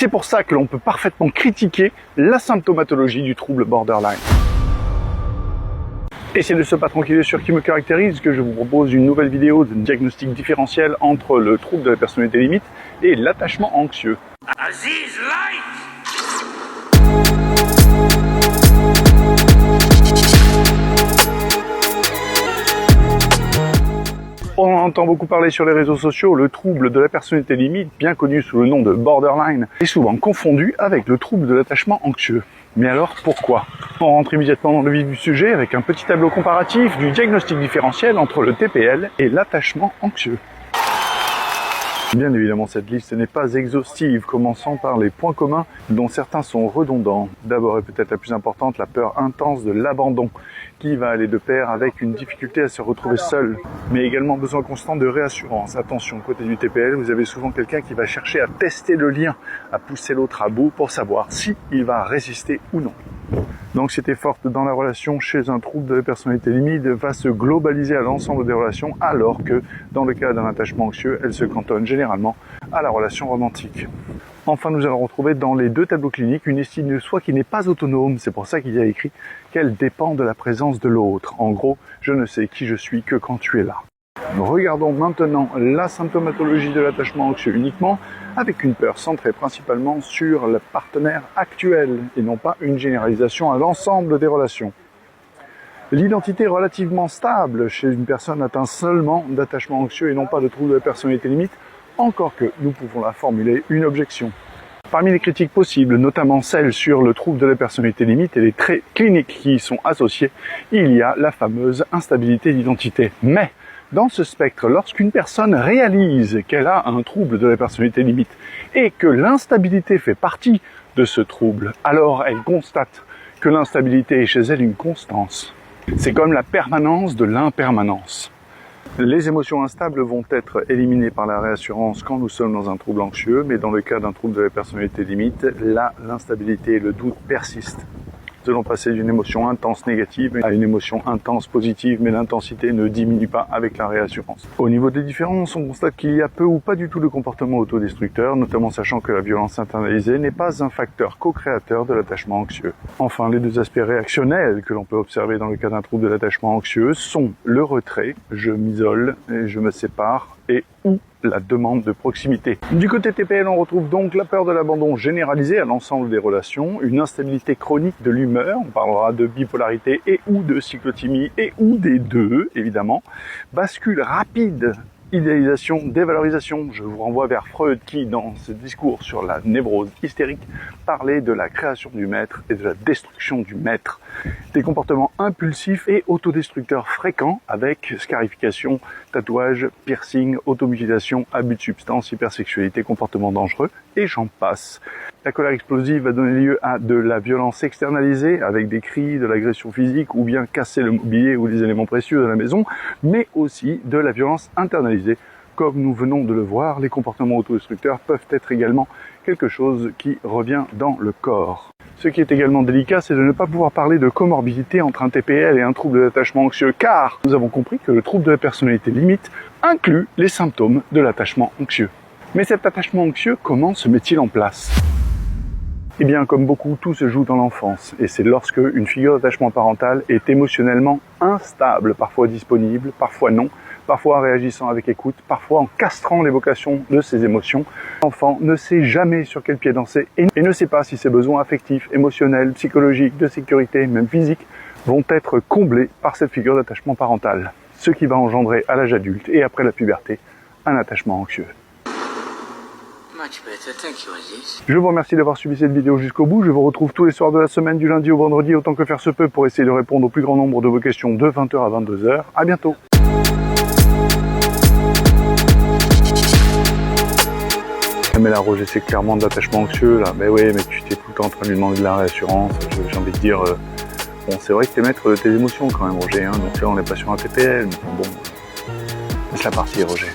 C'est pour ça que l'on peut parfaitement critiquer la symptomatologie du trouble borderline. Et c'est de ce pas tranquille et sûr qui me caractérise que je vous propose une nouvelle vidéo de diagnostic différentiel entre le trouble de la personnalité limite et l'attachement anxieux. Aziz Light! On entend beaucoup parler sur les réseaux sociaux, le trouble de la personnalité limite, bien connu sous le nom de borderline, est souvent confondu avec le trouble de l'attachement anxieux. Mais alors, pourquoi? On rentre immédiatement dans le vif du sujet avec un petit tableau comparatif du diagnostic différentiel entre le TPL et l'attachement anxieux. Bien évidemment, cette liste n'est pas exhaustive, commençant par les points communs dont certains sont redondants. D'abord et peut-être la plus importante, la peur intense de l'abandon, qui va aller de pair avec une difficulté à se retrouver seul, mais également besoin constant de réassurance. Attention, côté du TPL, vous avez souvent quelqu'un qui va chercher à tester le lien, à pousser l'autre à bout pour savoir si il va résister ou non. L'anxiété forte dans la relation chez un trouble de la personnalité limite va se globaliser à l'ensemble des relations, alors que dans le cas d'un attachement anxieux, elle se cantonne généralement à la relation romantique. Enfin, nous allons retrouver dans les deux tableaux cliniques une estime de soi qui n'est pas autonome. C'est pour ça qu'il y a écrit qu'elle dépend de la présence de l'autre. En gros, je ne sais qui je suis que quand tu es là. Regardons maintenant la symptomatologie de l'attachement anxieux uniquement, avec une peur centrée principalement sur le partenaire actuel et non pas une généralisation à l'ensemble des relations. L'identité relativement stable chez une personne atteinte seulement d'attachement anxieux et non pas de trouble de la personnalité limite, encore que nous pouvons la formuler une objection. Parmi les critiques possibles, notamment celles sur le trouble de la personnalité limite et les traits cliniques qui y sont associés, il y a la fameuse instabilité d'identité. Mais dans ce spectre, lorsqu'une personne réalise qu'elle a un trouble de la personnalité limite et que l'instabilité fait partie de ce trouble, alors elle constate que l'instabilité est chez elle une constance. C'est comme la permanence de l'impermanence. Les émotions instables vont être éliminées par la réassurance quand nous sommes dans un trouble anxieux, mais dans le cas d'un trouble de la personnalité limite, là, l'instabilité et le doute persistent. Nous allons passer d'une émotion intense négative à une émotion intense positive, mais l'intensité ne diminue pas avec la réassurance. Au niveau des différences, on constate qu'il y a peu ou pas du tout de comportement autodestructeur, notamment sachant que la violence internalisée n'est pas un facteur co-créateur de l'attachement anxieux. Enfin, les deux aspects réactionnels que l'on peut observer dans le cas d'un trouble de l'attachement anxieux sont le retrait, je m'isole et je me sépare, et ou la demande de proximité. Du côté TPL, on retrouve donc la peur de l'abandon généralisée à l'ensemble des relations, une instabilité chronique de l'humeur, on parlera de bipolarité et ou de cyclothymie et ou des deux, évidemment, bascule rapide, idéalisation, dévalorisation. Je vous renvoie vers Freud qui, dans ce discours sur la névrose hystérique, parlait de la création du maître et de la destruction du maître. Des comportements impulsifs et autodestructeurs fréquents avec scarification, tatouage, piercing, automutilation, abus de substances, hypersexualité, comportements dangereux et j'en passe. La colère explosive va donner lieu à de la violence externalisée avec des cris, de l'agression physique ou bien casser le mobilier ou les éléments précieux de la maison, mais aussi de la violence internalisée. Comme nous venons de le voir, les comportements autodestructeurs peuvent être également quelque chose qui revient dans le corps. Ce qui est également délicat, c'est de ne pas pouvoir parler de comorbidité entre un TPL et un trouble d'attachement anxieux, car nous avons compris que le trouble de la personnalité limite inclut les symptômes de l'attachement anxieux. Mais cet attachement anxieux, comment se met-il en place ? Eh bien, comme beaucoup, tout se joue dans l'enfance, et c'est lorsque une figure d'attachement parental est émotionnellement instable, parfois disponible, parfois non, parfois réagissant avec écoute, parfois en castrant l'évocation de ses émotions. L'enfant ne sait jamais sur quel pied danser et ne sait pas si ses besoins affectifs, émotionnels, psychologiques, de sécurité, même physiques, vont être comblés par cette figure d'attachement parental, ce qui va engendrer à l'âge adulte et après la puberté un attachement anxieux. Je vous remercie d'avoir suivi cette vidéo jusqu'au bout. Je vous retrouve tous les soirs de la semaine du lundi au vendredi autant que faire se peut pour essayer de répondre au plus grand nombre de vos questions de 20h à 22h. À bientôt. Mais là, Roger, c'est clairement de l'attachement anxieux, là. Mais oui, mais tu t'es tout le temps en train de lui demander de la réassurance. J'ai envie de dire, bon, c'est vrai que t'es maître de tes émotions quand même, Roger, hein. Donc là, on n'est pas sur un TPL, mais bon, laisse la partie, Roger.